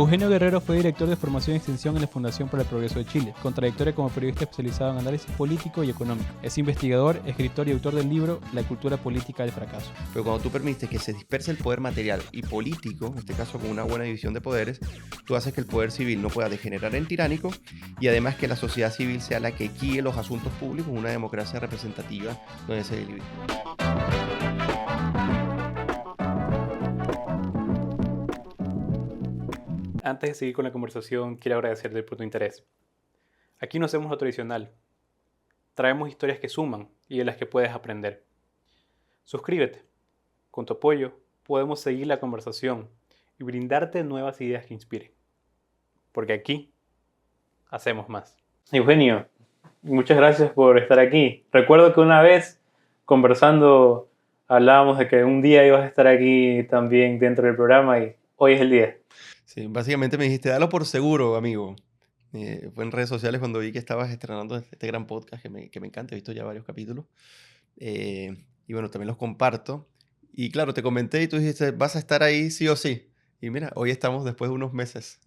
Eugenio Guerrero fue director de formación y extensión en la Fundación para el Progreso de Chile, con trayectoria como periodista especializado en análisis político y económico. Es investigador, escritor y autor del libro La cultura política del fracaso. Pero cuando tú permites que se disperse el poder material y político, en este caso con una buena división de poderes, tú haces que el poder civil no pueda degenerar en tiránico y además que la sociedad civil sea la que guíe los asuntos públicos en una democracia representativa donde se delibere. Antes de seguir con la conversación, quiero agradecerte por tu interés. Aquí no hacemos lo tradicional. Traemos historias que suman y de las que puedes aprender. Suscríbete. Con tu apoyo, podemos seguir la conversación y brindarte nuevas ideas que inspiren. Porque aquí hacemos más. Eugenio, muchas gracias por estar aquí. Recuerdo que una vez, conversando, hablábamos de que un día ibas a estar aquí también dentro del programa y hoy es el día. Sí, básicamente me dijiste, dalo por seguro, amigo. Fue en redes sociales cuando vi que estabas estrenando este gran podcast que me encanta, he visto ya varios capítulos. Y bueno, también los comparto. Y claro, te comenté y tú dijiste, vas a estar ahí sí o sí. Y mira, hoy estamos después de unos meses.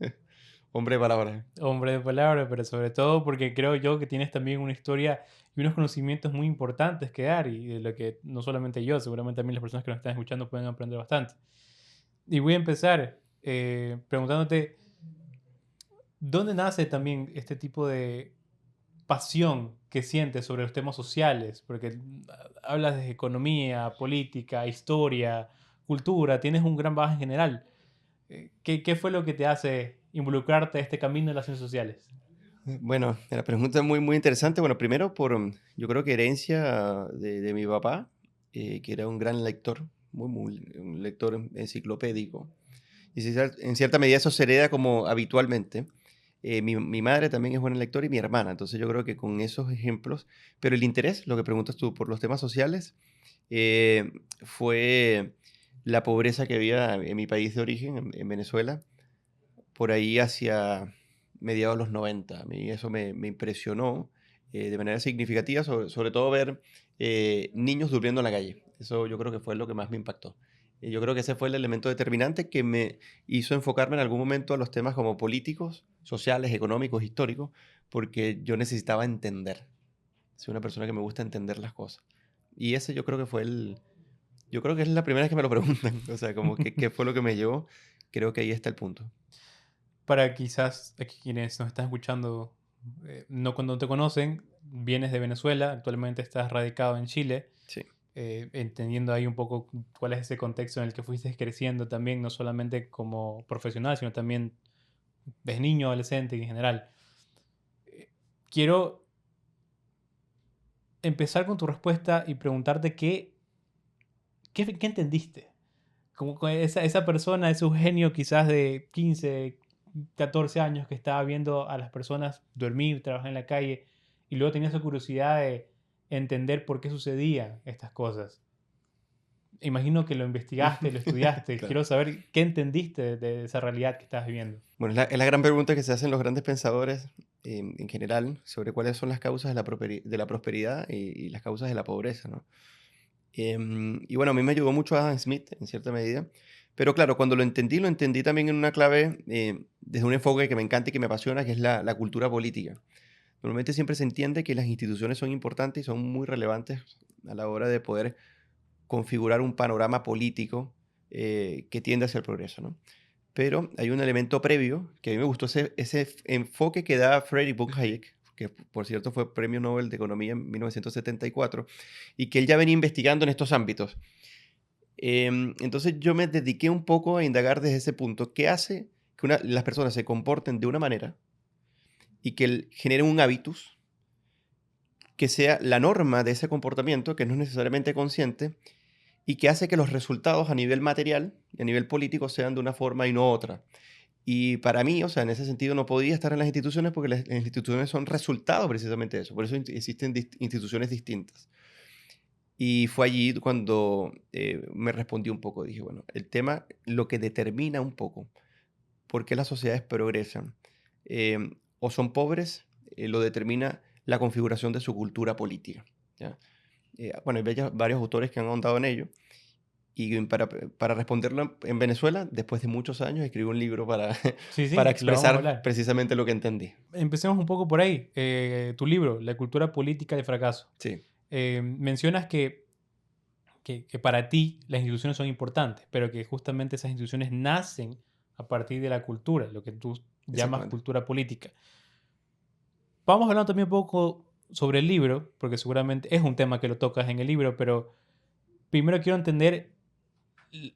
Hombre de palabras. Hombre de palabra, pero sobre todo porque creo yo que tienes también una historia y unos conocimientos muy importantes que dar y de lo que no solamente yo, seguramente también las personas que nos están escuchando pueden aprender bastante. Y voy a empezar preguntándote, ¿dónde nace también este tipo de pasión que sientes sobre los temas sociales? Porque hablas de economía, política, historia, cultura, tienes un gran bagaje en general. ¿Qué fue lo que te hace involucrarte en este camino de las ciencias sociales? Bueno, la pregunta es muy interesante. Bueno, primero yo creo que herencia de mi papá, que era un gran lector, un lector enciclopédico. Y si en cierta medida eso se hereda como habitualmente. Mi madre también es buena lectora y mi hermana. Entonces yo creo que con esos ejemplos, pero el interés, lo que preguntas tú, por los temas sociales, fue la pobreza que había en mi país de origen, en Venezuela, por ahí hacia mediados de los 90. A mí eso me impresionó de manera significativa, sobre todo ver niños durmiendo en la calle. Eso yo creo que fue lo que más me impactó. Yo creo que ese fue el elemento determinante que me hizo enfocarme en algún momento a los temas como políticos, sociales, económicos, históricos, porque yo necesitaba entender. Soy una persona que me gusta entender las cosas. Y ese yo creo que fue yo creo que es la primera vez que me lo preguntan. O sea, como que qué fue lo que me llevó. Creo que ahí está el punto. Para quizás aquí quienes nos están escuchando no cuando te conocen, vienes de Venezuela, actualmente estás radicado en Chile, Sí. entendiendo ahí un poco cuál es ese contexto en el que fuiste creciendo también, no solamente como profesional, sino también desde niño, adolescente y en general. Eh, Quiero empezar con tu respuesta y preguntarte qué entendiste. Como que esa persona, ese Eugenio quizás de 15, 14 años que estaba viendo a las personas dormir, trabajar en la calle y luego tenía esa curiosidad de entender por qué sucedían estas cosas. Imagino que lo investigaste, lo estudiaste. Claro. Quiero saber qué entendiste de esa realidad que estabas viviendo. Bueno, es la gran pregunta que se hacen los grandes pensadores en general sobre cuáles son las causas de de la prosperidad y las causas de la pobreza, ¿no? Y bueno, a mí me ayudó mucho Adam Smith en cierta medida, pero claro, cuando lo entendí también en una clave desde un enfoque que me encanta y que me apasiona, que es la cultura política. Normalmente siempre se entiende que las instituciones son importantes y son muy relevantes a la hora de poder configurar un panorama político que tiende hacia el progreso, ¿no? Pero hay un elemento previo que a mí me gustó ese enfoque que da Frederick Hayek, que por cierto fue Premio Nobel de Economía en 1974, y que él ya venía investigando en estos ámbitos. Entonces yo me dediqué un poco a indagar desde ese punto, ¿qué hace que las personas se comporten de una manera y que generen un hábitus que sea la norma de ese comportamiento, que no es necesariamente consciente, y que hace que los resultados a nivel material y a nivel político sean de una forma y no otra? Y para mí, o sea, en ese sentido no podía estar en las instituciones porque las instituciones son resultado precisamente de eso. Por eso existen instituciones distintas. Y fue allí cuando me respondí un poco. Dije, bueno, el tema, lo que determina un poco por qué las sociedades progresan o son pobres, lo determina la configuración de su cultura política. ¿Ya? Bueno, hay varios autores que han ahondado en ello. Y para responderlo en Venezuela, después de muchos años, escribí un libro para, Sí, para sí, lo vamos a expresar hablar. precisamente lo que entendí. Empecemos un poco por ahí. Tu libro, La cultura política del fracaso. Sí, Mencionas que para ti las instituciones son importantes, pero que justamente esas instituciones nacen a partir de la cultura, lo que tú llamas exactamente. cultura política. Vamos hablando también un poco sobre el libro, porque seguramente es un tema que lo tocas en el libro, pero primero quiero entender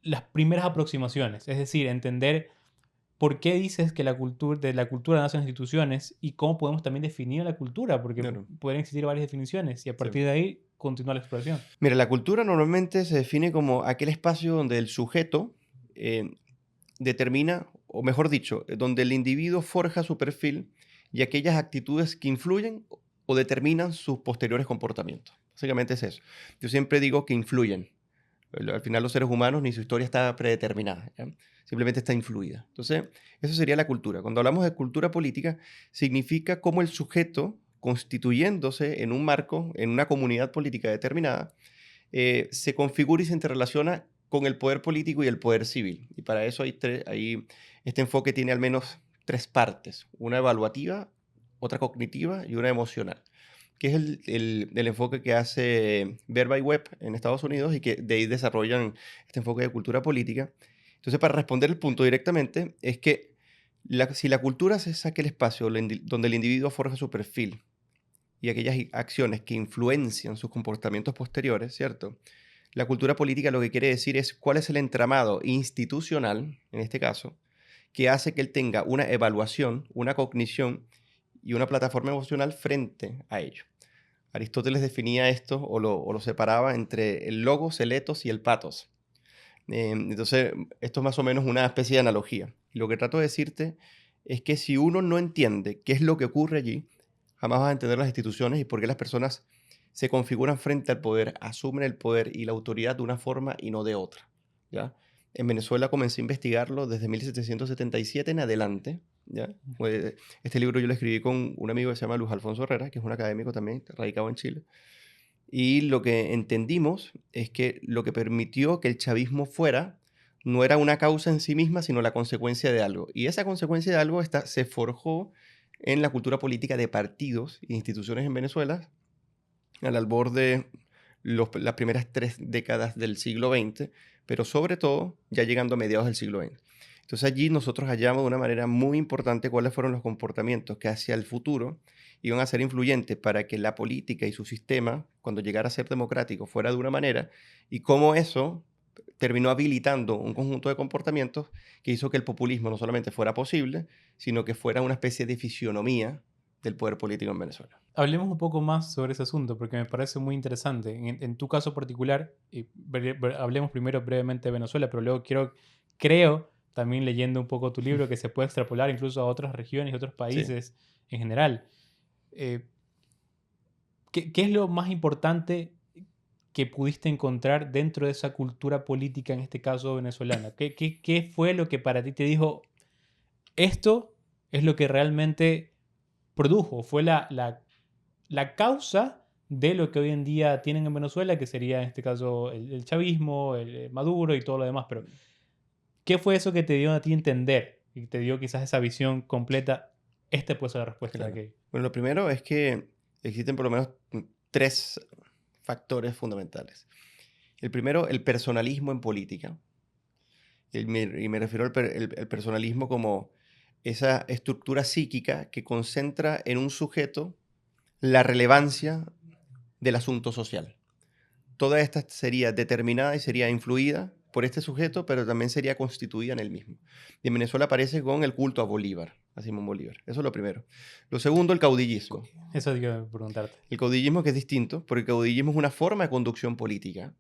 las primeras aproximaciones, es decir, entender por qué dices que de la cultura nacen las instituciones y cómo podemos también definir la cultura, porque Claro. pueden existir varias definiciones y a Sí. partir de ahí continúa la exploración. Mira, la cultura normalmente se define como aquel espacio donde el sujeto determina, o mejor dicho, donde el individuo forja su perfil y aquellas actitudes que influyen o determinan sus posteriores comportamientos. Básicamente es eso. Yo siempre digo que influyen. Al final los seres humanos ni su historia está predeterminada, ¿ya? Simplemente está influida. Entonces, eso sería la cultura. Cuando hablamos de cultura política, significa cómo el sujeto, constituyéndose en un marco, en una comunidad política determinada, se configura y se interrelaciona con el poder político y el poder civil. Y para eso este enfoque tiene al menos tres partes: una evaluativa, otra cognitiva y una emocional, que es el enfoque que hace Verba y Webb en Estados Unidos y que de ahí desarrollan este enfoque de cultura política. Entonces, para responder el punto directamente, es que si la cultura es aquel espacio donde el individuo forja su perfil y aquellas acciones que influencian sus comportamientos posteriores, ¿cierto? La cultura política lo que quiere decir es cuál es el entramado institucional, en este caso, que hace que él tenga una evaluación, una cognición y una plataforma emocional frente a ello. Aristóteles definía esto o lo separaba entre el logos, el etos y el patos. Entonces, esto es más o menos una especie de analogía. Y lo que trato de decirte es que si uno no entiende qué es lo que ocurre allí, jamás vas a entender las instituciones y por qué las personas se configuran frente al poder, asumen el poder y la autoridad de una forma y no de otra, ¿ya? En Venezuela comencé a investigarlo desde 1777 en adelante, ¿ya? Este libro yo lo escribí con un amigo que se llama Luis Alfonso Herrera, que es un académico también radicado en Chile. Y lo que entendimos es que lo que permitió que el chavismo fuera no era una causa en sí misma, sino la consecuencia de algo. Y esa consecuencia de algo se forjó en la cultura política de partidos e instituciones en Venezuela al albor de las primeras 3 décadas del siglo XX, pero sobre todo ya llegando a mediados del siglo XX. Entonces allí nosotros hallamos de una manera muy importante cuáles fueron los comportamientos que hacia el futuro iban a ser influyentes para que la política y su sistema, cuando llegara a ser democrático, fuera de una manera, y cómo eso terminó habilitando un conjunto de comportamientos que hizo que el populismo no solamente fuera posible, sino que fuera una especie de fisionomía del poder político en Venezuela. Hablemos un poco más sobre ese asunto porque me parece muy interesante. En tu caso particular, hablemos primero brevemente de Venezuela, pero luego creo, también leyendo un poco tu libro, que se puede extrapolar incluso a otras regiones y otros Sí. países en general. Eh, ¿Qué es lo más importante que pudiste encontrar dentro de esa cultura política, en este caso venezolana? ¿Qué fue lo que para ti te dijo, esto es lo que realmente produjo, fue la causa de lo que hoy en día tienen en Venezuela, que sería en este caso el chavismo, el Maduro y todo lo demás? Pero, ¿qué fue eso que te dio a ti a entender y te dio quizás esa visión completa? Esta puede ser la respuesta de Claro. que... Bueno, lo primero es que existen por lo menos tres factores fundamentales. El primero, el personalismo en política. Y me refiero al personalismo como esa estructura psíquica que concentra en un sujeto la relevancia del asunto social. Toda esta sería determinada y sería influida por este sujeto, pero también sería constituida en él mismo. Y en Venezuela aparece con el culto a Bolívar, a Simón Bolívar. Eso es lo primero. Lo segundo, el caudillismo. Eso digo preguntarte. El caudillismo que es distinto, porque el caudillismo es una forma de conducción política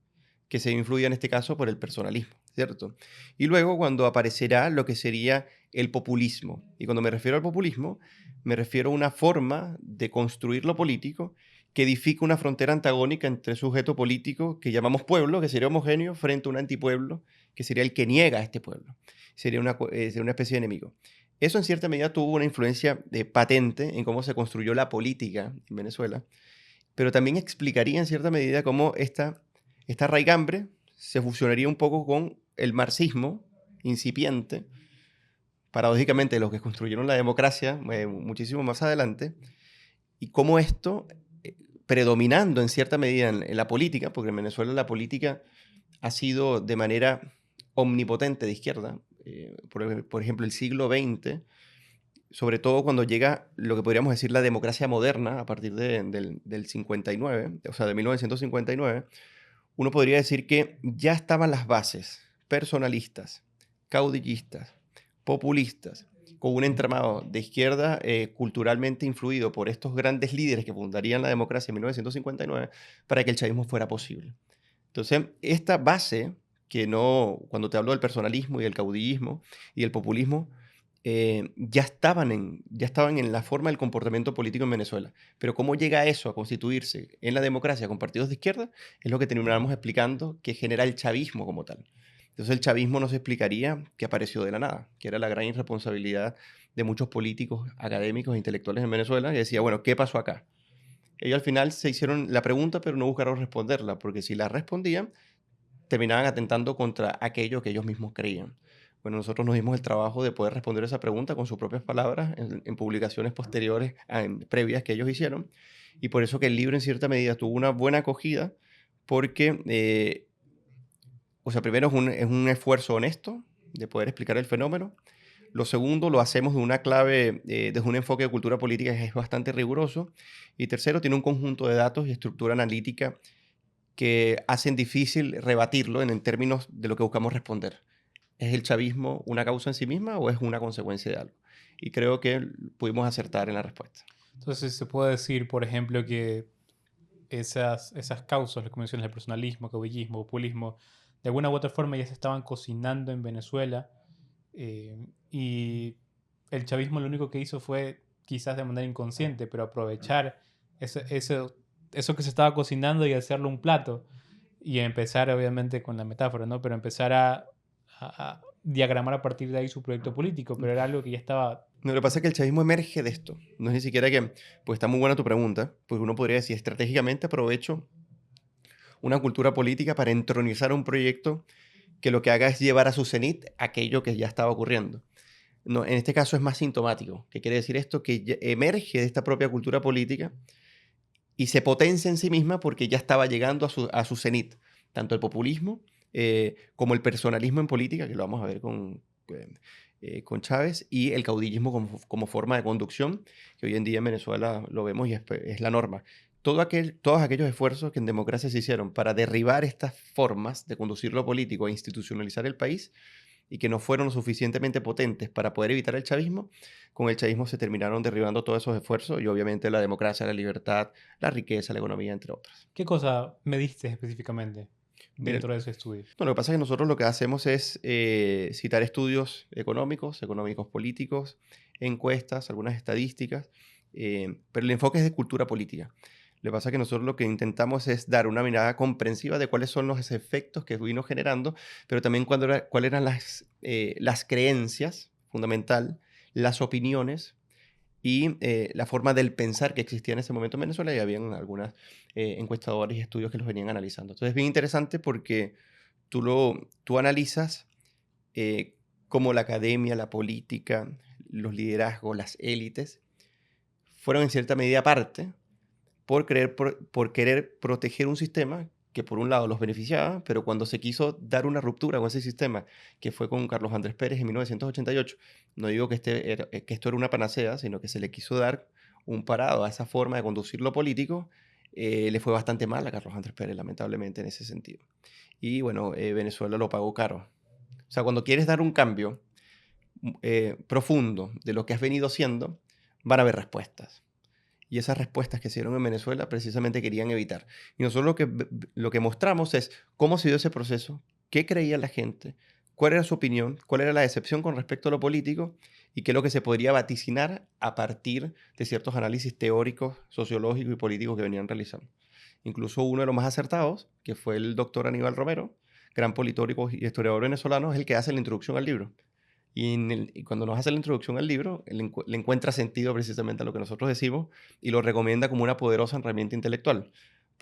que se influye en este caso por el personalismo, ¿cierto? Y luego cuando aparecerá lo que sería el populismo. Y cuando me refiero al populismo, me refiero a una forma de construir lo político que edifica una frontera antagónica entre sujeto político que llamamos pueblo, que sería homogéneo, frente a un antipueblo, que sería el que niega a este pueblo. Sería una especie de enemigo. Eso en cierta medida tuvo una influencia patente en cómo se construyó la política en Venezuela, pero también explicaría en cierta medida cómo esta raigambre se fusionaría un poco con el marxismo incipiente, paradójicamente los que construyeron la democracia muchísimo más adelante, y cómo esto, predominando en cierta medida en la política, porque en Venezuela la política ha sido de manera omnipotente de izquierda, por ejemplo, el siglo XX, sobre todo cuando llega lo que podríamos decir la democracia moderna a partir del 59, o sea, de 1959, uno podría decir que ya estaban las bases personalistas, caudillistas, populistas, con un entramado de izquierda culturalmente influido por estos grandes líderes que fundarían la democracia en 1959 para que el chavismo fuera posible. Entonces, esta base, que no, cuando te hablo del personalismo y del caudillismo y del populismo, ya estaban en la forma del comportamiento político en Venezuela. Pero cómo llega eso a constituirse en la democracia con partidos de izquierda es lo que terminamos explicando que genera el chavismo como tal. Entonces el chavismo nos explicaría que apareció de la nada, que era la gran irresponsabilidad de muchos políticos, académicos e intelectuales en Venezuela, que decía, bueno, ¿qué pasó acá? Ellos al final se hicieron la pregunta, pero no buscaron responderla, porque si la respondían, terminaban atentando contra aquello que ellos mismos creían. Bueno, nosotros nos dimos el trabajo de poder responder esa pregunta con sus propias palabras en publicaciones posteriores, previas que ellos hicieron, y por eso que el libro en cierta medida tuvo una buena acogida, porque, o sea, primero es un esfuerzo honesto de poder explicar el fenómeno. Lo segundo, lo hacemos de una clave, desde un enfoque de cultura política que es bastante riguroso. Y tercero, tiene un conjunto de datos y estructura analítica que hacen difícil rebatirlo en términos de lo que buscamos responder. ¿Es el chavismo una causa en sí misma o es una consecuencia de algo? Y creo que pudimos acertar en la respuesta. Entonces se puede decir, por ejemplo, que esas causas, las que mencionas, el personalismo, caudillismo, populismo, de alguna u otra forma ya se estaban cocinando en Venezuela, y el chavismo lo único que hizo fue, quizás de manera inconsciente, pero aprovechar eso que se estaba cocinando y hacerlo un plato y empezar, obviamente, con la metáfora, ¿no? Pero empezar a diagramar a partir de ahí su proyecto político, pero era algo que ya estaba... No, lo que pasa es que el chavismo emerge de esto. No es ni siquiera que, pues está muy buena tu pregunta, porque uno podría decir, estratégicamente aprovecho una cultura política para entronizar un proyecto que lo que haga es llevar a su cenit aquello que ya estaba ocurriendo. No, en este caso es más sintomático. ¿Qué quiere decir esto? Que emerge de esta propia cultura política y se potencia en sí misma porque ya estaba llegando a su cenit. Tanto el populismo como el personalismo en política, que lo vamos a ver con Chávez, y el caudillismo como forma de conducción, que hoy en día en Venezuela lo vemos y es la norma. Todos aquellos esfuerzos que en democracia se hicieron para derribar estas formas de conducir lo político e institucionalizar el país, y que no fueron lo suficientemente potentes para poder evitar el chavismo, con el chavismo se terminaron derribando todos esos esfuerzos y obviamente la democracia, la libertad, la riqueza, la economía, entre otras. ¿Qué cosa mediste específicamente Miren, dentro de ese estudio? no, lo que pasa es que nosotros lo que hacemos es citar estudios económicos, económicos políticos, encuestas, algunas estadísticas, pero el enfoque es de cultura política. Lo que pasa es que nosotros lo que intentamos es dar una mirada comprensiva de cuáles son los efectos que vino generando, pero también cuáles eran las creencias fundamental, las opiniones y la forma del pensar que existía en ese momento en Venezuela, y habían algunas encuestadores y estudios que los venían analizando. Entonces es bien interesante porque tú analizas cómo la academia, la política, los liderazgos, las élites fueron en cierta medida parte por querer proteger un sistema que por un lado los beneficiaba, pero cuando se quiso dar una ruptura con ese sistema, que fue con Carlos Andrés Pérez en 1988, no digo que, que esto era una panacea, sino que se le quiso dar un parado a esa forma de conducir lo político, le fue bastante mal a Carlos Andrés Pérez, lamentablemente, en ese sentido. Y bueno, Venezuela lo pagó caro. O sea, cuando quieres dar un cambio profundo de lo que has venido siendo, van a haber respuestas. Y esas respuestas que se dieron en Venezuela precisamente querían evitar. Y nosotros lo que mostramos es cómo se dio ese proceso, qué creía la gente, cuál era su opinión, cuál era la decepción con respecto a lo político y qué es lo que se podría vaticinar a partir de ciertos análisis teóricos, sociológicos y políticos que venían realizando. Incluso uno de los más acertados, que fue el doctor Aníbal Romero, gran politórico y historiador venezolano, es el que hace la introducción al libro. Y cuando nos hace la introducción al libro, le encuentra sentido precisamente a lo que nosotros decimos y lo recomienda como una poderosa herramienta intelectual.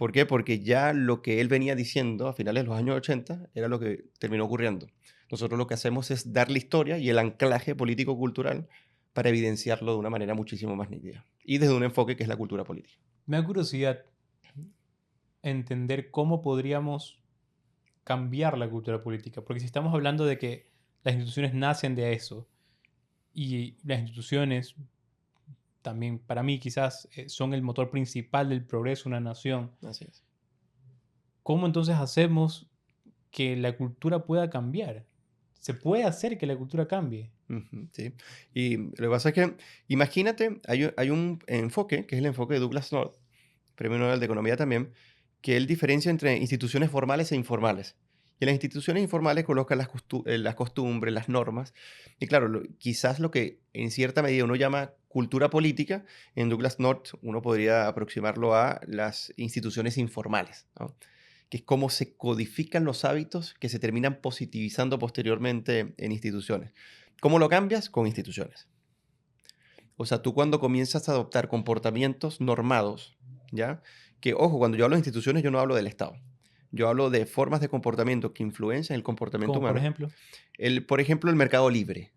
¿Por qué? Porque ya lo que él venía diciendo a finales de los años 80 era lo que terminó ocurriendo. Nosotros lo que hacemos es dar la historia y el anclaje político-cultural para evidenciarlo de una manera muchísimo más nítida. Y desde un enfoque que es la cultura política. Me da curiosidad entender cómo podríamos cambiar la cultura política, porque si estamos hablando de que las instituciones nacen de eso y las instituciones también para mí quizás son el motor principal del progreso de una nación, Así es. ¿cómo entonces hacemos que la cultura pueda cambiar? ¿Se puede hacer que la cultura cambie? Ujú, sí. Y lo que pasa es que, imagínate, hay un enfoque, que es el enfoque de Douglas North, premio Nobel de Economía también, que él diferencia entre instituciones formales e informales. Y en las instituciones informales coloca las costumbres, las normas. Y claro, quizás lo que en cierta medida uno llama cultura política, en Douglas North uno podría aproximarlo a las instituciones informales, ¿no? Que es cómo se codifican los hábitos que se terminan positivizando posteriormente en instituciones. ¿Cómo lo cambias? Con instituciones. O sea, tú cuando comienzas a adoptar comportamientos normados, ¿ya? Que, ojo, cuando yo hablo de instituciones, yo no hablo del Estado. Yo hablo de formas de comportamiento que influencian el comportamiento Como por humano. ejemplo, Por ejemplo, el mercado libre.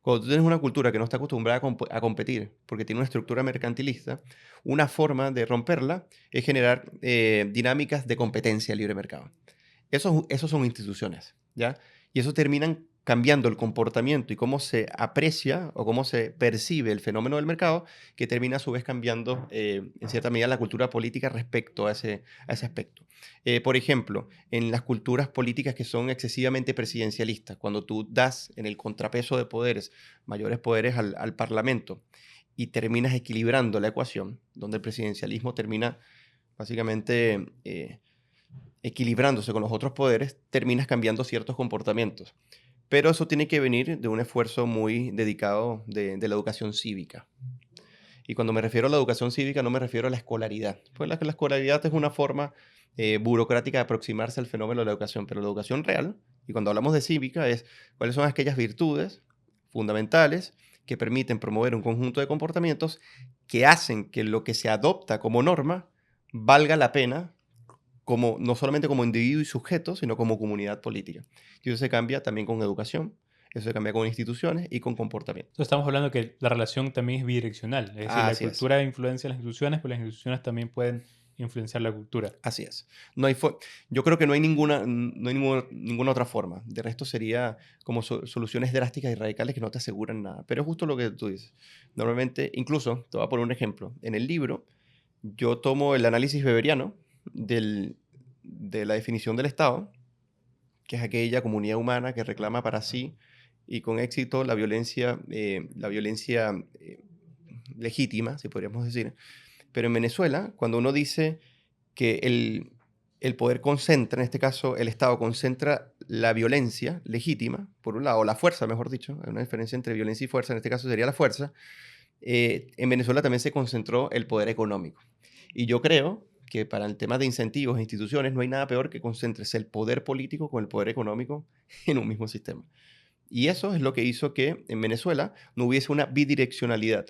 Cuando tú tienes una cultura que no está acostumbrada a competir porque tiene una estructura mercantilista, una forma de romperla es generar dinámicas de competencia libre mercado. Esos son instituciones, ¿ya? Y eso terminan cambiando el comportamiento y cómo se aprecia o cómo se percibe el fenómeno del mercado, que termina a su vez cambiando en cierta medida la cultura política respecto a ese aspecto. Por ejemplo, en las culturas políticas que son excesivamente presidencialistas, cuando tú das en el contrapeso de poderes, mayores poderes al Parlamento, y terminas equilibrando la ecuación, donde el presidencialismo termina básicamente equilibrándose con los otros poderes, terminas cambiando ciertos comportamientos. Pero eso tiene que venir de un esfuerzo muy dedicado de la educación cívica. Y cuando me refiero a la educación cívica, no me refiero a la escolaridad. Pues la escolaridad es una forma burocrática de aproximarse al fenómeno de la educación, pero la educación real, y cuando hablamos de cívica, es cuáles son aquellas virtudes fundamentales que permiten promover un conjunto de comportamientos que hacen que lo que se adopta como norma valga la pena como, no solamente como individuo y sujeto, sino como comunidad política. Y eso se cambia también con educación, eso se cambia con instituciones y con comportamiento. entonces estamos hablando que la relación también es bidireccional, es decir, la Así es, cultura influencia las instituciones, pero las instituciones también pueden influenciar la cultura. así es. No hay Yo creo que no hay ninguna otra forma. De resto sería como soluciones drásticas y radicales que no te aseguran nada. Pero es justo lo que tú dices. Normalmente, incluso, te voy a poner un ejemplo. En el libro, yo tomo el análisis weberiano de la definición del Estado, que es aquella comunidad humana que reclama para sí y con éxito la violencia legítima, si podríamos decir. Pero en Venezuela, cuando uno dice que el poder concentra, en este caso el Estado concentra la violencia legítima, por un lado, o la fuerza, mejor dicho, hay una diferencia entre violencia y fuerza, en este caso sería la fuerza, en Venezuela también se concentró el poder económico. Y yo creo que para el tema de incentivos e instituciones no hay nada peor que concentres el poder político con el poder económico en un mismo sistema. Y eso es lo que hizo que en Venezuela no hubiese una bidireccionalidad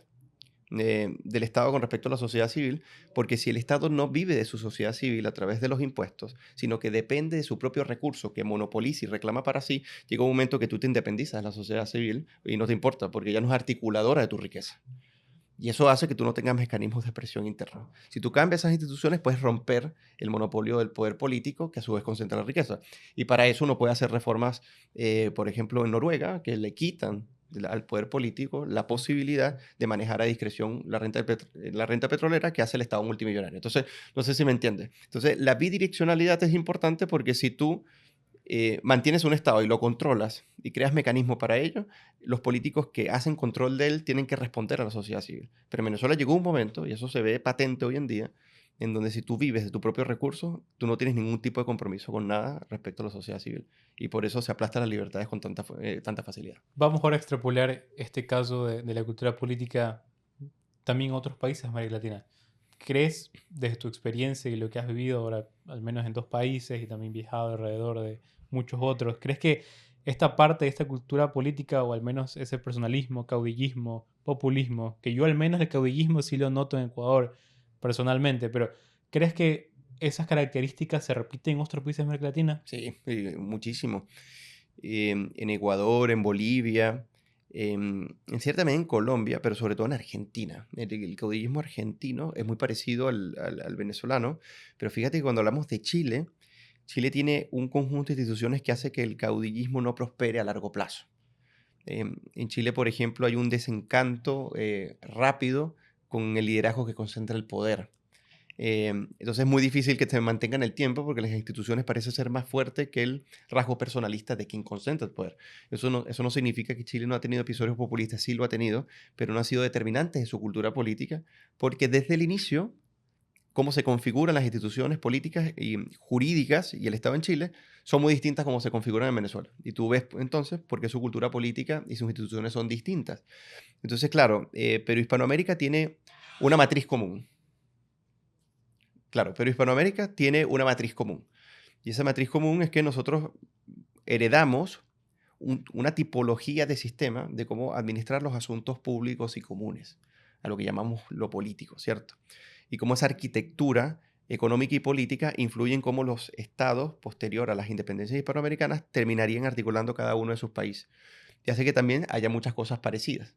del Estado con respecto a la sociedad civil, porque si el Estado no vive de su sociedad civil a través de los impuestos, sino que depende de su propio recurso que monopoliza y reclama para sí, llega un momento que tú te independizas de la sociedad civil y no te importa, porque ya no es articuladora de tu riqueza. Y eso hace que tú no tengas mecanismos de presión interna. Si tú cambias esas instituciones, puedes romper el monopolio del poder político, que a su vez concentra la riqueza. Y para eso uno puede hacer reformas, por ejemplo, en Noruega, que le quitan al poder político la posibilidad de manejar a discreción la renta petrolera que hace el Estado multimillonario. Entonces, no sé si me entiendes. Entonces, la bidireccionalidad es importante porque si tú mantienes un Estado y lo controlas y creas mecanismos para ello, los políticos que hacen control de él tienen que responder a la sociedad civil. Pero en Venezuela llegó un momento, y eso se ve patente hoy en día, en donde si tú vives de tu propio recurso, tú no tienes ningún tipo de compromiso con nada respecto a la sociedad civil. Y por eso se aplastan las libertades con tanta facilidad. Vamos ahora a extrapolar este caso de la cultura política también a otros países de América Latina. ¿Crees, desde tu experiencia y lo que has vivido ahora, al menos en 2 países y también viajado alrededor de muchos otros, crees que esta parte de esta cultura política, o al menos ese personalismo, caudillismo, populismo, que yo al menos el caudillismo sí lo noto en Ecuador personalmente, pero crees que ¿esas características se repiten en otros países de América Latina? Sí, muchísimo. En Ecuador, en Bolivia, en cierta medida en Colombia, pero sobre todo en Argentina. El caudillismo argentino es muy parecido al venezolano, pero fíjate que cuando hablamos de Chile, Chile tiene un conjunto de instituciones que hace que el caudillismo no prospere a largo plazo. En Chile, por ejemplo, hay un desencanto rápido con el liderazgo que concentra el poder. Entonces es muy difícil que se mantenga en el tiempo porque las instituciones parecen ser más fuertes que el rasgo personalista de quien concentra el poder. Eso no significa que Chile no ha tenido episodios populistas, sí lo ha tenido, pero no ha sido determinante en su cultura política porque desde el inicio, cómo se configuran las instituciones políticas y jurídicas y el Estado en Chile son muy distintas como se configuran en Venezuela. Y tú ves entonces por qué su cultura política y sus instituciones son distintas. Entonces, claro, pero Hispanoamérica tiene una matriz común. Claro, pero Hispanoamérica tiene una matriz común. Y esa matriz común es que nosotros heredamos una tipología de sistema de cómo administrar los asuntos públicos y comunes, a lo que llamamos lo político, ¿cierto? Y cómo esa arquitectura económica y política influye en cómo los estados, posterior a las independencias hispanoamericanas, terminarían articulando cada uno de sus países. Y hace que también haya muchas cosas parecidas,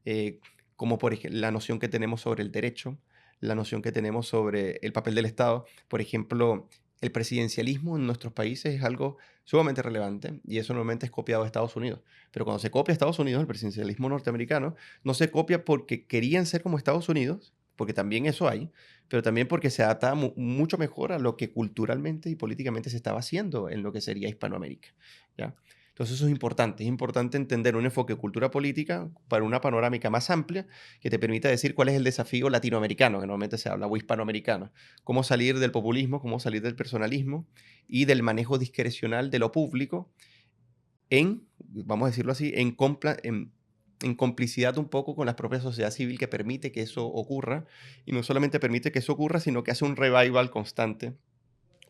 eh, como por ejemplo la noción que tenemos sobre el derecho, la noción que tenemos sobre el papel del Estado. Por ejemplo, el presidencialismo en nuestros países es algo sumamente relevante y eso normalmente es copiado de Estados Unidos. Pero cuando se copia a Estados Unidos, el presidencialismo norteamericano no se copia porque querían ser como Estados Unidos, porque también eso hay, pero también porque se adapta mucho mejor a lo que culturalmente y políticamente se estaba haciendo en lo que sería Hispanoamérica, ¿ya? Entonces eso es importante entender un enfoque de cultura política para una panorámica más amplia que te permita decir cuál es el desafío latinoamericano, que normalmente se habla, o hispanoamericano, cómo salir del populismo, cómo salir del personalismo y del manejo discrecional de lo público en, vamos a decirlo así, en complicidad un poco con la propia sociedad civil que permite que eso ocurra, y no solamente permite que eso ocurra, sino que hace un revival constante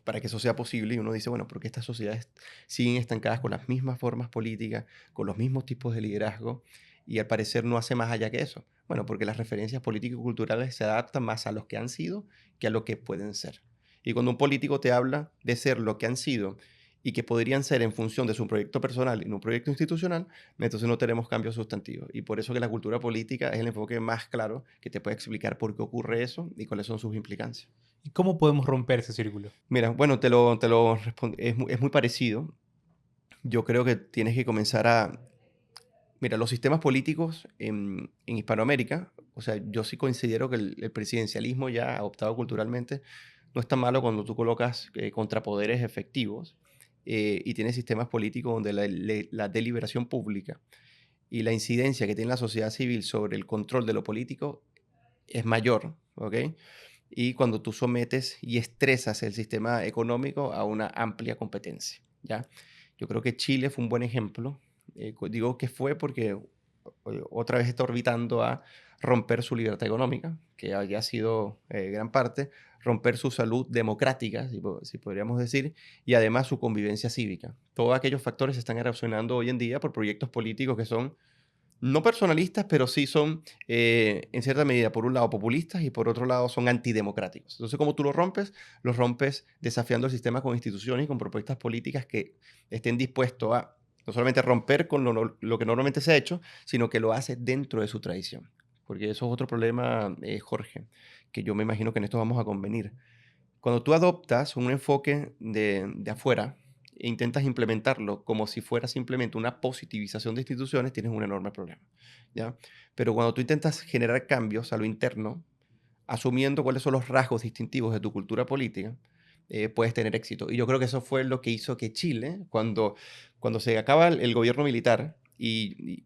para que eso sea posible. Y uno dice, bueno, porque estas sociedades siguen estancadas con las mismas formas políticas, con los mismos tipos de liderazgo, y al parecer no hace más allá que eso. Bueno, porque las referencias políticas y culturales se adaptan más a los que han sido que a lo que pueden ser. Y cuando un político te habla de ser lo que han sido y que podrían ser en función de su proyecto personal y no un proyecto institucional, entonces no tenemos cambios sustantivos. Y por eso que la cultura política es el enfoque más claro que te puede explicar por qué ocurre eso y cuáles son sus implicancias. ¿Y cómo podemos romper ese círculo? Mira, bueno, es muy parecido. Yo creo que tienes que comenzar a... Mira, los sistemas políticos en Hispanoamérica, o sea, yo sí considero que el presidencialismo ya adoptado culturalmente no es tan malo cuando tú colocas contrapoderes efectivos y tienes sistemas políticos donde la deliberación pública y la incidencia que tiene la sociedad civil sobre el control de lo político es mayor, ¿ok? Y cuando tú sometes y estresas el sistema económico a una amplia competencia, ¿ya? Yo creo que Chile fue un buen ejemplo. Digo que fue porque otra vez está orbitando a romper su libertad económica, que había sido gran parte, romper su salud democrática, si podríamos decir, y además su convivencia cívica. Todos aquellos factores se están erosionando hoy en día por proyectos políticos que son no personalistas, pero sí son, en cierta medida, por un lado populistas y por otro lado son antidemocráticos. Entonces, como tú los rompes desafiando el sistema con instituciones y con propuestas políticas que estén dispuestos a no solamente romper con lo que normalmente se ha hecho, sino que lo hace dentro de su tradición. Porque eso es otro problema, Jorge, que yo me imagino que en esto vamos a convenir. Cuando tú adoptas un enfoque de afuera e intentas implementarlo como si fuera simplemente una positivización de instituciones, tienes un enorme problema, ¿ya? Pero cuando tú intentas generar cambios a lo interno, asumiendo cuáles son los rasgos distintivos de tu cultura política, puedes tener éxito. Y yo creo que eso fue lo que hizo que Chile, cuando se acaba el gobierno militar y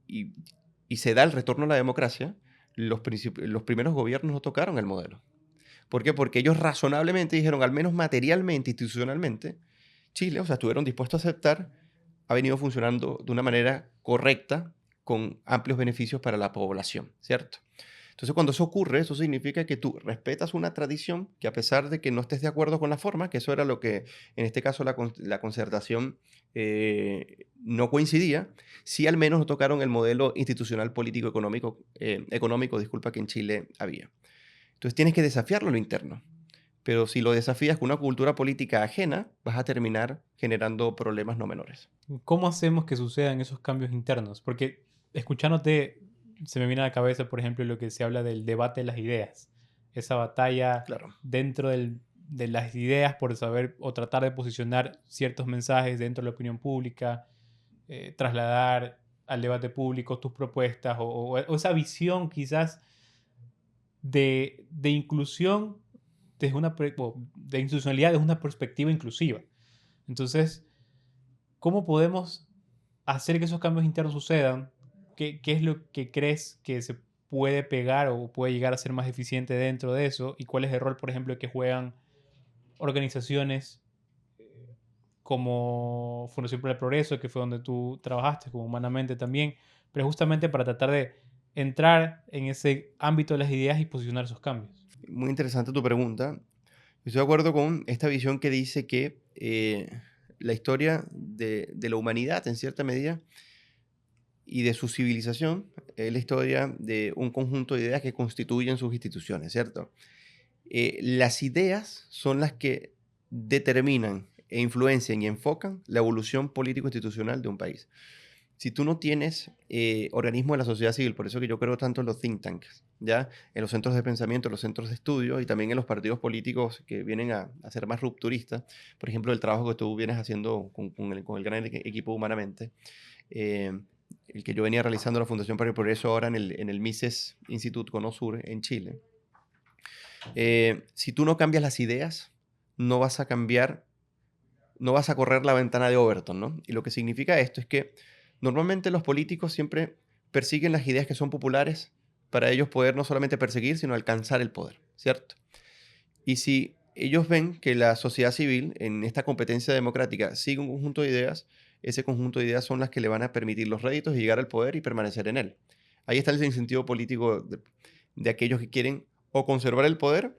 se da el retorno a la democracia, los primeros gobiernos no tocaron el modelo. ¿Por qué? Porque ellos razonablemente dijeron, al menos materialmente, institucionalmente, Chile, o sea, estuvieron dispuestos a aceptar, ha venido funcionando de una manera correcta, con amplios beneficios para la población, ¿cierto? Entonces, cuando eso ocurre, eso significa que tú respetas una tradición que a pesar de que no estés de acuerdo con la forma, que eso era lo que en este caso la concertación no coincidía, sí al menos no tocaron el modelo institucional político económico, disculpa, que en Chile había. Entonces tienes que desafiarlo en lo interno. pero si lo desafías con una cultura política ajena, vas a terminar generando problemas no menores. ¿Cómo hacemos que sucedan esos cambios internos? Porque escuchándote, se me viene a la cabeza, por ejemplo, lo que se habla del debate de las ideas. Esa batalla Claro. dentro de las ideas por saber o tratar de posicionar ciertos mensajes dentro de la opinión pública, trasladar al debate público tus propuestas o esa visión quizás de inclusión desde de institucionalidad desde una perspectiva inclusiva. Entonces, ¿cómo podemos hacer que esos cambios internos sucedan? ¿Qué es lo que crees que se puede pegar o puede llegar a ser más eficiente dentro de eso? ¿Y cuál es el rol, por ejemplo, que juegan organizaciones como Fundación para el Progreso, que fue donde tú trabajaste, como Humanamente también, pero justamente para tratar de entrar en ese ámbito de las ideas y posicionar esos cambios? Muy interesante tu pregunta. Estoy de acuerdo con esta visión que dice que la historia de la humanidad, en cierta medida, y de su civilización, es la historia de un conjunto de ideas que constituyen sus instituciones, ¿cierto? Las ideas son las que determinan e influencian y enfocan la evolución político-institucional de un país. Si tú no tienes organismos de la sociedad civil, por eso que yo creo tanto en los think tanks, ¿ya? En los centros de pensamiento, en los centros de estudio y también en los partidos políticos que vienen a ser más rupturistas, por ejemplo, el trabajo que tú vienes haciendo con el gran equipo Humanamente, eh, el que yo venía realizando en la Fundación para el Progreso ahora en el Mises Institute Conosur en Chile. Si tú no cambias las ideas, no vas a cambiar, no vas a correr la ventana de Overton, ¿no? Y lo que significa esto es que normalmente los políticos siempre persiguen las ideas que son populares para ellos poder no solamente perseguir, sino alcanzar el poder, ¿cierto? Y si ellos ven que la sociedad civil en esta competencia democrática sigue un conjunto de ideas, ese conjunto de ideas son las que le van a permitir los réditos y llegar al poder y permanecer en él. Ahí está el incentivo político de aquellos que quieren o conservar el poder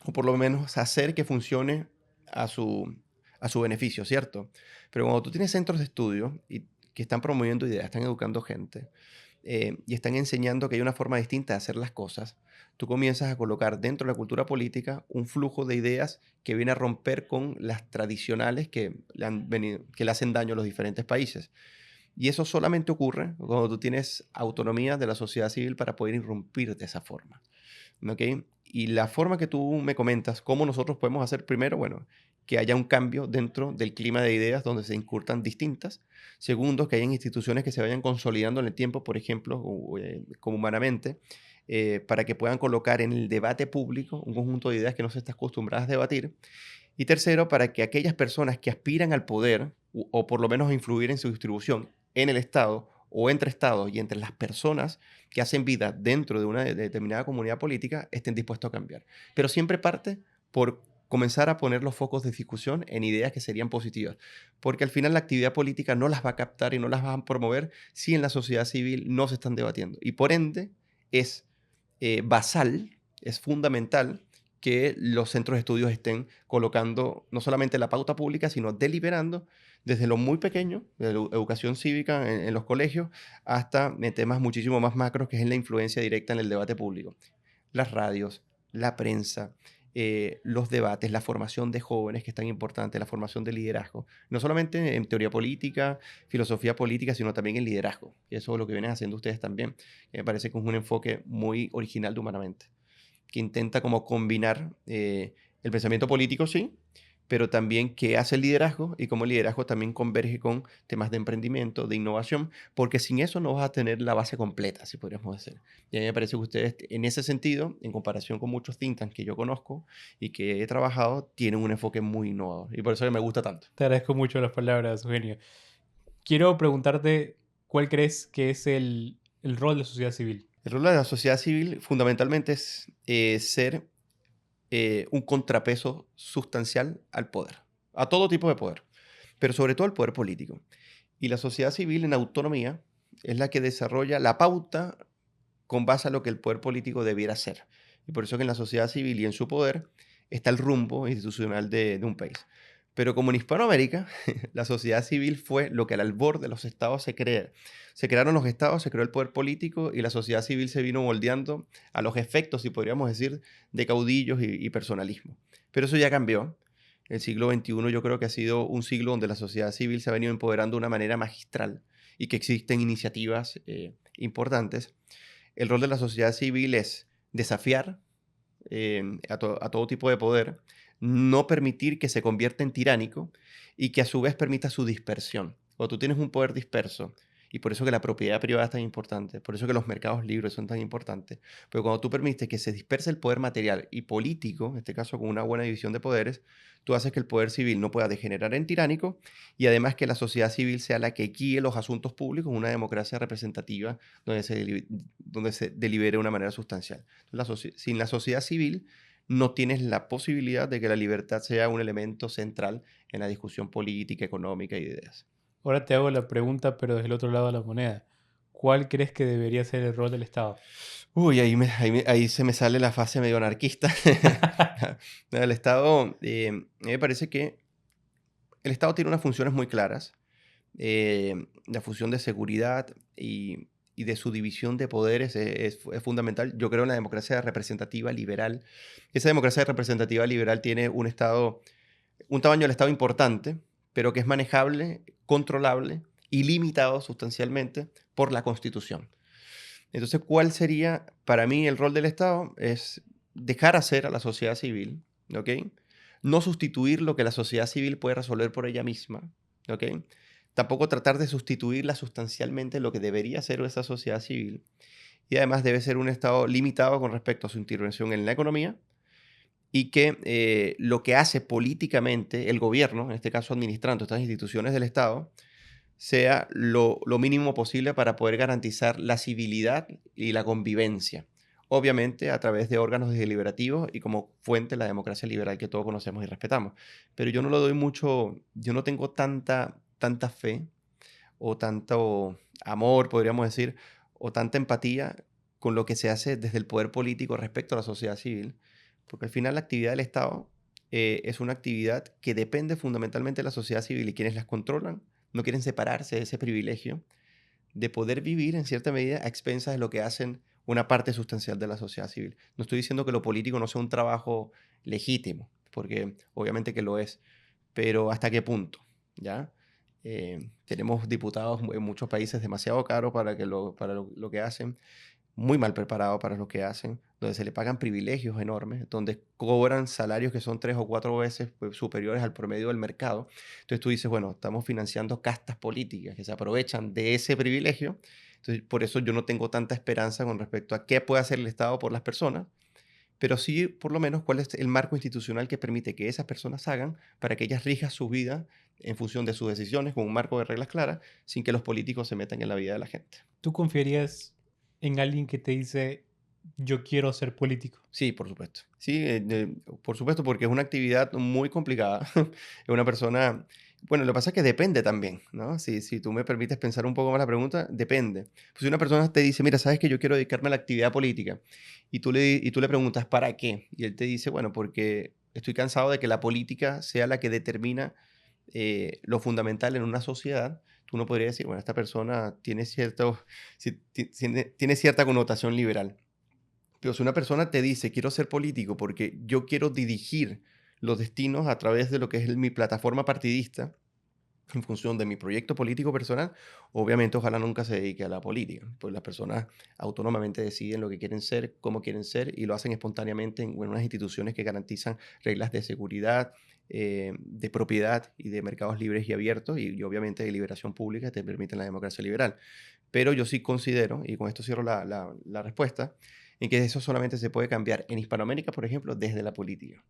o por lo menos hacer que funcione a su, a su beneficio, ¿cierto? Pero cuando tú tienes centros de estudio y que están promoviendo ideas, están educando gente y están enseñando que hay una forma distinta de hacer las cosas, tú comienzas a colocar dentro de la cultura política un flujo de ideas que viene a romper con las tradicionales que le hacen daño a los diferentes países. Y eso solamente ocurre cuando tú tienes autonomía de la sociedad civil para poder irrumpir de esa forma. ¿Ok? Y la forma que tú me comentas, cómo nosotros podemos hacer primero, bueno, que haya un cambio dentro del clima de ideas donde se incurtan distintas. Segundo, que hayan instituciones que se vayan consolidando en el tiempo, por ejemplo, como Humanamente, para que puedan colocar en el debate público un conjunto de ideas que no se está acostumbradas a debatir. Y tercero, para que aquellas personas que aspiran al poder, o por lo menos a influir en su distribución en el Estado o entre estados y entre las personas que hacen vida dentro de una determinada comunidad política, estén dispuestos a cambiar. Pero siempre parte por comenzar a poner los focos de discusión en ideas que serían positivas, porque al final la actividad política no las va a captar y no las va a promover si en la sociedad civil no se están debatiendo. Y por ende es basal, es fundamental que los centros de estudios estén colocando no solamente la pauta pública, sino deliberando desde lo muy pequeño, de la educación cívica en los colegios, hasta temas muchísimo más macros, que es la influencia directa en el debate público. Las radios, la prensa, los debates, la formación de jóvenes, que es tan importante, la formación de liderazgo. No solamente en teoría política, filosofía política, sino también en liderazgo. Y eso es lo que vienen haciendo ustedes también. Me parece que es un enfoque muy original de Humanamente, que intenta como combinar el pensamiento político, sí, pero también qué hace el liderazgo y cómo el liderazgo también converge con temas de emprendimiento, de innovación, porque sin eso no vas a tener la base completa, si podríamos decir. Y a mí me parece que ustedes, en ese sentido, en comparación con muchos think tanks que yo conozco y que he trabajado, tienen un enfoque muy innovador. Y por eso que me gusta tanto. Te agradezco mucho las palabras, Eugenio. Quiero preguntarte cuál crees que es el rol de la sociedad civil. El rol de la sociedad civil fundamentalmente es ser un contrapeso sustancial al poder, a todo tipo de poder, pero sobre todo al poder político. Y la sociedad civil en autonomía es la que desarrolla la pauta con base a lo que el poder político debiera ser. Y por eso que en la sociedad civil y en su poder está el rumbo institucional de un país. Pero como en Hispanoamérica, la sociedad civil fue lo que al albor de los estados se crea. Se crearon los estados, se creó el poder político y la sociedad civil se vino moldeando a los efectos, si podríamos decir, de caudillos y personalismo. Pero eso ya cambió. El siglo XXI yo creo que ha sido un siglo donde la sociedad civil se ha venido empoderando de una manera magistral y que existen iniciativas importantes. El rol de la sociedad civil es desafiar a todo tipo de poder, no permitir que se convierta en tiránico y que a su vez permita su dispersión. Cuando tú tienes un poder disperso, y por eso que la propiedad privada es tan importante, por eso que los mercados libres son tan importantes, porque cuando tú permites que se disperse el poder material y político, en este caso con una buena división de poderes, tú haces que el poder civil no pueda degenerar en tiránico y además que la sociedad civil sea la que guíe los asuntos públicos en una democracia representativa donde se delibere de una manera sustancial. Sin la sociedad civil no tienes la posibilidad de que la libertad sea un elemento central en la discusión política, económica y de ideas. Ahora te hago la pregunta, pero desde el otro lado de la moneda. ¿Cuál crees que debería ser el rol del Estado? Uy, ahí se me sale la fase medio anarquista. El Estado, a mí me parece que el Estado tiene unas funciones muy claras. La función de seguridad y de su división de poderes es fundamental. Yo creo en la democracia representativa liberal. Esa democracia representativa liberal tiene un tamaño del Estado importante, pero que es manejable, controlable y limitado sustancialmente por la Constitución. Entonces, ¿cuál sería para mí el rol del Estado? Es dejar hacer a la sociedad civil, ¿ok? No sustituir lo que la sociedad civil puede resolver por ella misma, ¿ok? Tampoco tratar de sustituirla sustancialmente lo que debería ser esa sociedad civil. Y además debe ser un Estado limitado con respecto a su intervención en la economía y que lo que hace políticamente el gobierno, en este caso administrando estas instituciones del Estado, sea lo mínimo posible para poder garantizar la civilidad y la convivencia. Obviamente a través de órganos deliberativos y como fuente de la democracia liberal que todos conocemos y respetamos. Pero yo no lo doy mucho, yo no tengo tanta fe o tanto amor, podríamos decir, o tanta empatía con lo que se hace desde el poder político respecto a la sociedad civil, porque al final la actividad del Estado es una actividad que depende fundamentalmente de la sociedad civil y quienes las controlan no quieren separarse de ese privilegio de poder vivir en cierta medida a expensas de lo que hacen una parte sustancial de la sociedad civil. No estoy diciendo que lo político no sea un trabajo legítimo, porque obviamente que lo es, pero ¿hasta qué punto? ¿Ya? Tenemos diputados en muchos países demasiado caros para lo que hacen, muy mal preparados para lo que hacen, donde se le pagan privilegios enormes, donde cobran salarios que son 3 o 4 veces pues, superiores al promedio del mercado. Entonces tú dices, bueno, estamos financiando castas políticas que se aprovechan de ese privilegio. Entonces, por eso yo no tengo tanta esperanza con respecto a qué puede hacer el Estado por las personas, pero sí, por lo menos, cuál es el marco institucional que permite que esas personas hagan para que ellas rijan su vida en función de sus decisiones, con un marco de reglas claras, sin que los políticos se metan en la vida de la gente. ¿Tú confiarías en alguien que te dice, yo quiero ser político? Sí, por supuesto. Sí, por supuesto, porque es una actividad muy complicada. Es una persona, bueno, lo que pasa es que depende también, ¿no? Si tú me permites pensar un poco más la pregunta, depende. Pues si una persona te dice, mira, sabes que yo quiero dedicarme a la actividad política, y tú le preguntas, ¿para qué? Y él te dice, bueno, porque estoy cansado de que la política sea la que determina lo fundamental en una sociedad. Tú no podrías decir, bueno, esta persona tiene cierta connotación liberal. Pero si una persona te dice, quiero ser político porque yo quiero dirigir los destinos a través de lo que es mi plataforma partidista, en función de mi proyecto político personal, obviamente ojalá nunca se dedique a la política, pues las personas autónomamente deciden lo que quieren ser, cómo quieren ser y lo hacen espontáneamente en unas instituciones que garantizan reglas de seguridad, de propiedad y de mercados libres y abiertos y obviamente de liberación pública que te permiten la democracia liberal. Pero yo sí considero, y con esto cierro la respuesta, en que eso solamente se puede cambiar en Hispanoamérica, por ejemplo, desde la política.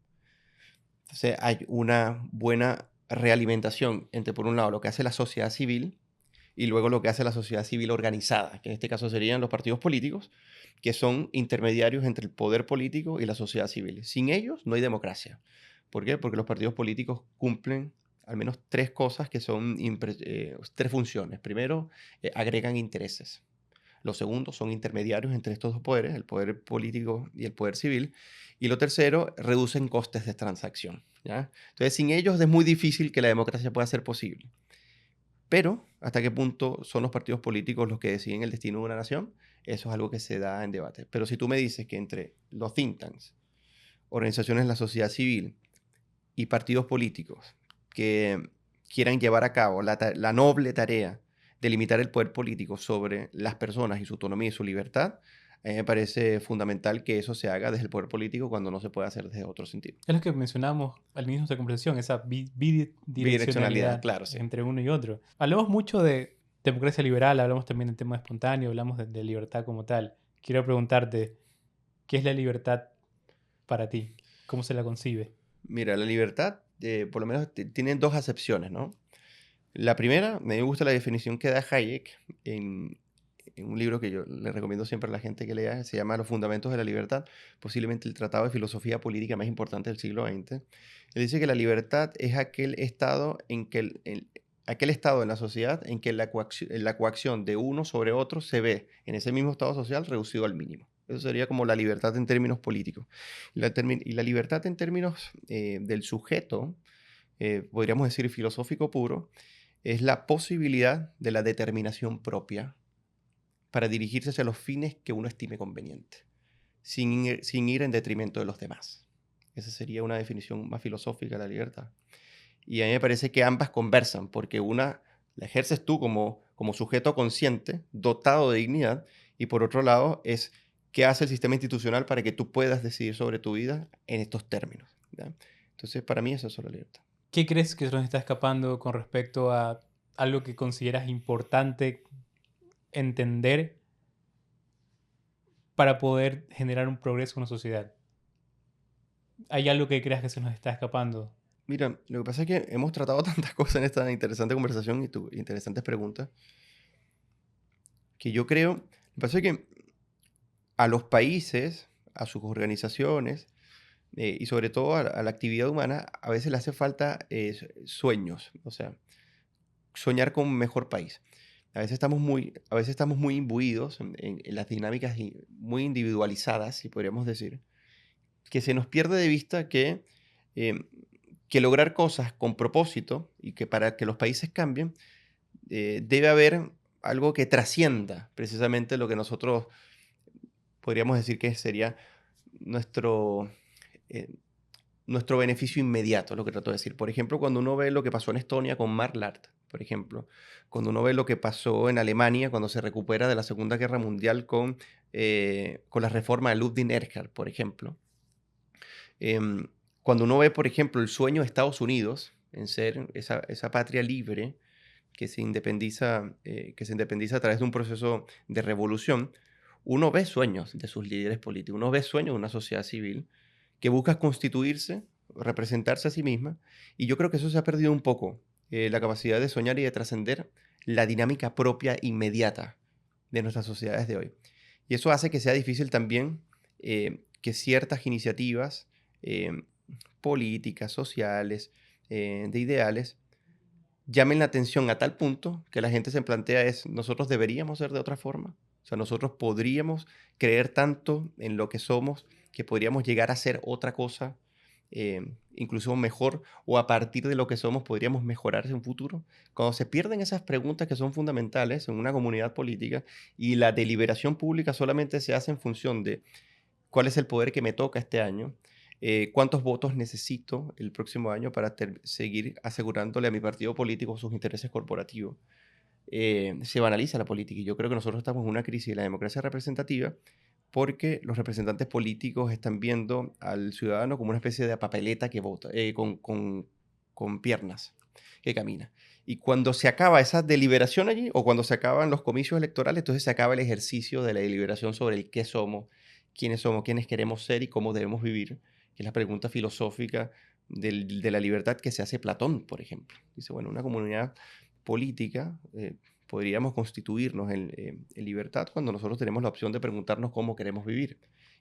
Entonces hay una buena realimentación entre, por un lado, lo que hace la sociedad civil y luego lo que hace la sociedad civil organizada, que en este caso serían los partidos políticos, que son intermediarios entre el poder político y la sociedad civil. Sin ellos no hay democracia. ¿Por qué? Porque los partidos políticos cumplen al menos tres cosas que son tres funciones. Primero, agregan intereses. Los segundos son intermediarios entre estos dos poderes, el poder político y el poder civil. Y lo tercero, reducen costes de transacción. ¿Ya? Entonces, sin ellos es muy difícil que la democracia pueda ser posible. Pero, ¿hasta qué punto son los partidos políticos los que deciden el destino de una nación? Eso es algo que se da en debate. Pero si tú me dices que entre los think tanks, organizaciones de la sociedad civil y partidos políticos que quieran llevar a cabo la noble tarea de limitar el poder político sobre las personas y su autonomía y su libertad, a mí me parece fundamental que eso se haga desde el poder político cuando no se puede hacer desde otro sentido. Es lo que mencionábamos al inicio de nuestra conversación, esa Bidireccionalidad, bidireccionalidad claro, sí. entre uno y otro. Hablamos mucho de democracia liberal, hablamos también del tema espontáneo, hablamos de libertad como tal. Quiero preguntarte, ¿qué es la libertad para ti? ¿Cómo se la concibe? Mira, la libertad, por lo menos, tiene dos acepciones, ¿no? La primera, a mí me gusta la definición que da Hayek en un libro que yo le recomiendo siempre a la gente que lea, se llama Los Fundamentos de la Libertad, posiblemente el tratado de filosofía política más importante del siglo XX. Él dice que la libertad es aquel estado en que aquel estado en la sociedad en que la coacción de uno sobre otro se ve en ese mismo estado social reducido al mínimo. Eso sería como la libertad en términos políticos. Y la libertad en términos del sujeto, podríamos decir filosófico puro, es la posibilidad de la determinación propia para dirigirse hacia los fines que uno estime conveniente, sin ir en detrimento de los demás. Esa sería una definición más filosófica de la libertad. Y a mí me parece que ambas conversan, porque una la ejerces tú como sujeto consciente, dotado de dignidad, y por otro lado es qué hace el sistema institucional para que tú puedas decidir sobre tu vida en estos términos, ¿ya? Entonces, para mí eso es la libertad. ¿Qué crees que se nos está escapando con respecto a algo que consideras importante entender para poder generar un progreso en una sociedad? ¿Hay algo que creas que se nos está escapando? Mira, lo que pasa es que hemos tratado tantas cosas en esta interesante conversación y tus interesantes preguntas, que yo creo, lo que pasa es que a los países, a sus organizaciones, y sobre todo a la actividad humana, a veces le hace falta sueños, o sea, soñar con un mejor país. A veces estamos muy imbuidos en las dinámicas muy individualizadas, si podríamos decir, que se nos pierde de vista eh, que lograr cosas con propósito y que para que los países cambien, debe haber algo que trascienda precisamente lo que nosotros podríamos decir que sería nuestro, eh, nuestro beneficio inmediato, lo que trato de decir. Por ejemplo, cuando uno ve lo que pasó en Estonia con Marlart, por ejemplo, cuando uno ve lo que pasó en Alemania cuando se recupera de la Segunda Guerra Mundial con la reforma de Ludwig Erhard, por ejemplo. Cuando uno ve, por ejemplo, el sueño de Estados Unidos en ser esa patria libre que se independiza a través de un proceso de revolución, uno ve sueños de sus líderes políticos, uno ve sueños de una sociedad civil que busca constituirse, representarse a sí misma, y yo creo que eso se ha perdido un poco, la capacidad de soñar y de trascender la dinámica propia inmediata de nuestras sociedades de hoy. Y eso hace que sea difícil también que ciertas iniciativas eh, políticas, sociales, de ideales, llamen la atención a tal punto que la gente se plantea nosotros deberíamos ser de otra forma. O sea, nosotros podríamos creer tanto en lo que somos que podríamos llegar a ser otra cosa, incluso mejor, o a partir de lo que somos podríamos mejorar en un futuro. Cuando se pierden esas preguntas que son fundamentales en una comunidad política y la deliberación pública solamente se hace en función de cuál es el poder que me toca este año, cuántos votos necesito el próximo año para seguir asegurándole a mi partido político sus intereses corporativos. Se banaliza la política y yo creo que nosotros estamos en una crisis de la democracia representativa porque los representantes políticos están viendo al ciudadano como una especie de papeleta que vota, con piernas, que camina. Y cuando se acaba esa deliberación allí, o cuando se acaban los comicios electorales, entonces se acaba el ejercicio de la deliberación sobre el qué somos, quiénes queremos ser y cómo debemos vivir, que es la pregunta filosófica de la libertad que se hace Platón, por ejemplo. Dice, bueno, una comunidad política, podríamos constituirnos en libertad cuando nosotros tenemos la opción de preguntarnos cómo queremos vivir.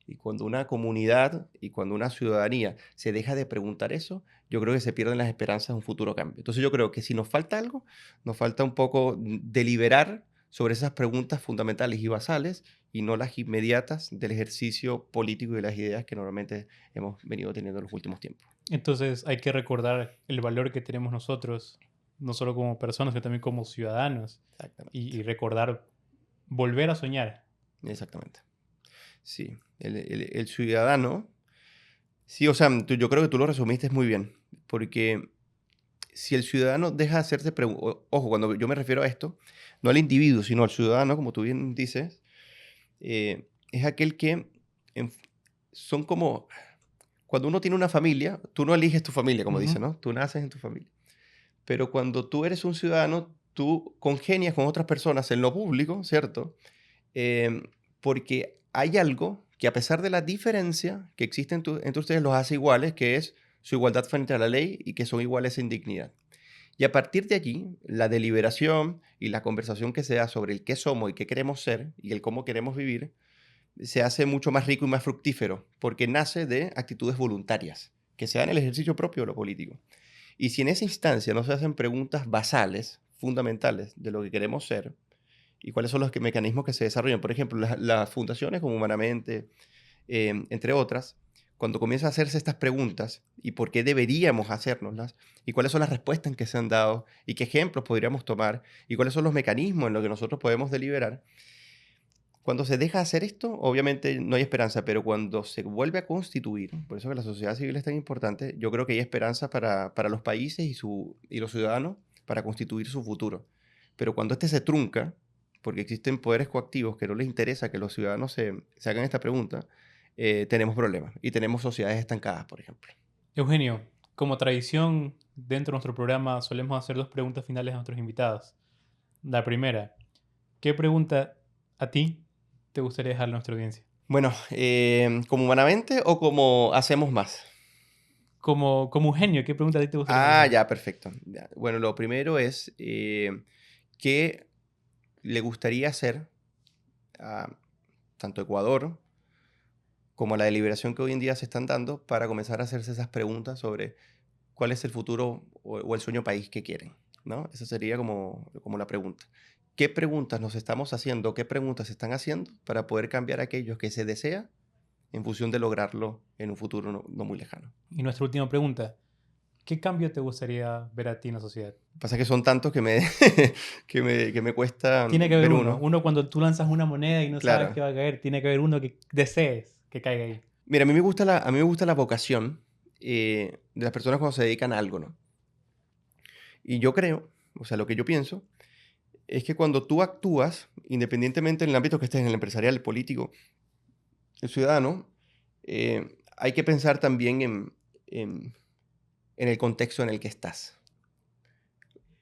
Y cuando una comunidad y cuando una ciudadanía se deja de preguntar eso, yo creo que se pierden las esperanzas de un futuro cambio. Entonces yo creo que si nos falta algo, nos falta un poco deliberar sobre esas preguntas fundamentales y basales y no las inmediatas del ejercicio político y de las ideas que normalmente hemos venido teniendo en los últimos tiempos. Entonces hay que recordar el valor que tenemos nosotros, no solo como personas, sino también como ciudadanos, Exactamente, y recordar, volver a soñar. exactamente. Sí, el ciudadano, sí, o sea, yo creo que tú lo resumiste muy bien. porque si el ciudadano deja de hacerse preguntas, ojo, cuando yo me refiero a esto, no al individuo, sino al ciudadano, como tú bien dices, es aquel que en- son como, cuando uno tiene una familia, tú no eliges tu familia, como dice, Ujú. ¿no? Tú naces en tu familia. Pero cuando tú eres un ciudadano, tú congenias con otras personas en lo público, ¿cierto? Em, Porque hay algo que a pesar de la diferencia que existe entre ustedes, los hace iguales, que es su igualdad frente a la ley y que son iguales en dignidad. Y a partir de allí, la deliberación y la conversación que se da sobre el qué somos y qué queremos ser y el cómo queremos vivir, se hace mucho más rico y más fructífero, porque nace de actitudes voluntarias, que se dan en el ejercicio propio de lo político. Y si en esa instancia no se hacen preguntas basales, fundamentales de lo que queremos ser y cuáles son los mecanismos que se desarrollan, por ejemplo, las fundaciones como Humanamente, entre otras, cuando comienza a hacerse estas preguntas y por qué deberíamos hacérnoslas y cuáles son las respuestas que se han dado y qué ejemplos podríamos tomar y cuáles son los mecanismos en los que nosotros podemos deliberar, cuando se deja hacer esto, obviamente no hay esperanza, pero cuando se vuelve a constituir, por eso que la sociedad civil es tan importante, yo creo que hay esperanza para los países y los ciudadanos para constituir su futuro. Pero cuando este se trunca, porque existen poderes coactivos que no les interesa que los ciudadanos se hagan esta pregunta, tenemos problemas y tenemos sociedades estancadas, por ejemplo. Eugenio, como tradición, dentro de nuestro programa solemos hacer dos preguntas finales a nuestros invitados. La primera, ¿qué pregunta a ti te gustaría dejarle a nuestra audiencia? Bueno, ¿como humanamente o como hacemos más? Como Eugenio, ¿qué pregunta a ti te gustaría que le dejara? Ya, perfecto. Ya. Bueno, lo primero es, ¿qué le gustaría hacer a tanto Ecuador como a la deliberación que hoy en día se están dando para comenzar a hacerse esas preguntas sobre cuál es el futuro o el sueño país que quieren? ¿No? Esa sería como la pregunta. ¿Qué preguntas nos estamos haciendo? ¿Qué preguntas se están haciendo para poder cambiar aquellos que se desea en función de lograrlo en un futuro no muy lejano? Y nuestra última pregunta, ¿qué cambio te gustaría ver a ti en la sociedad? Pasa que son tantos que me cuesta Tiene que haber ver uno. uno. Uno cuando tú lanzas una moneda y no sabes Claro. qué va a caer, tiene que haber uno que desees que caiga ahí. Mira, a mí me gusta la vocación de las personas cuando se dedican a algo, ¿no? Y yo creo, o sea, lo que yo pienso, es que cuando tú actúas, independientemente en el ámbito que estés, en el empresarial, el político, el ciudadano, hay que pensar también en, en el contexto en el que estás.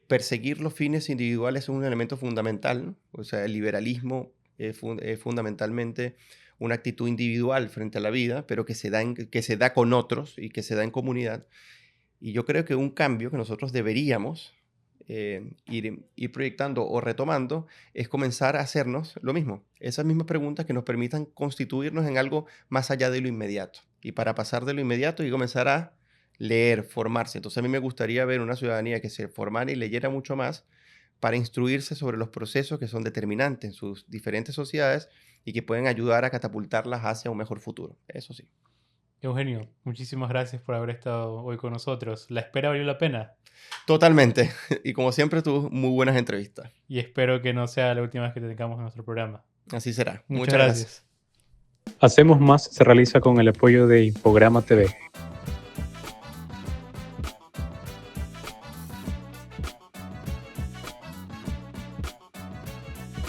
Perseguir los fines individuales es un elemento fundamental, ¿no? O sea, el liberalismo es fundamentalmente una actitud individual frente a la vida, pero que se da con otros y que se da en comunidad. Y yo creo que un cambio que nosotros deberíamos ir proyectando o retomando es comenzar a hacernos lo mismo, esas mismas preguntas que nos permitan constituirnos en algo más allá de lo inmediato. Y para pasar de lo inmediato y comenzar a leer, formarse. Entonces a mí me gustaría ver una ciudadanía que se formara y leyera mucho más para instruirse sobre los procesos que son determinantes en sus diferentes sociedades y que pueden ayudar a catapultarlas hacia un mejor futuro. Eso sí. Eugenio, muchísimas gracias por haber estado hoy con nosotros. La espera valió la pena Totalmente. Y como siempre, tú muy buenas entrevistas. y espero que no sea la última vez que te tengamos en nuestro programa. Así será. Muchas Muchas gracias. gracias. Hacemos Más se realiza con el apoyo de Infograma TV.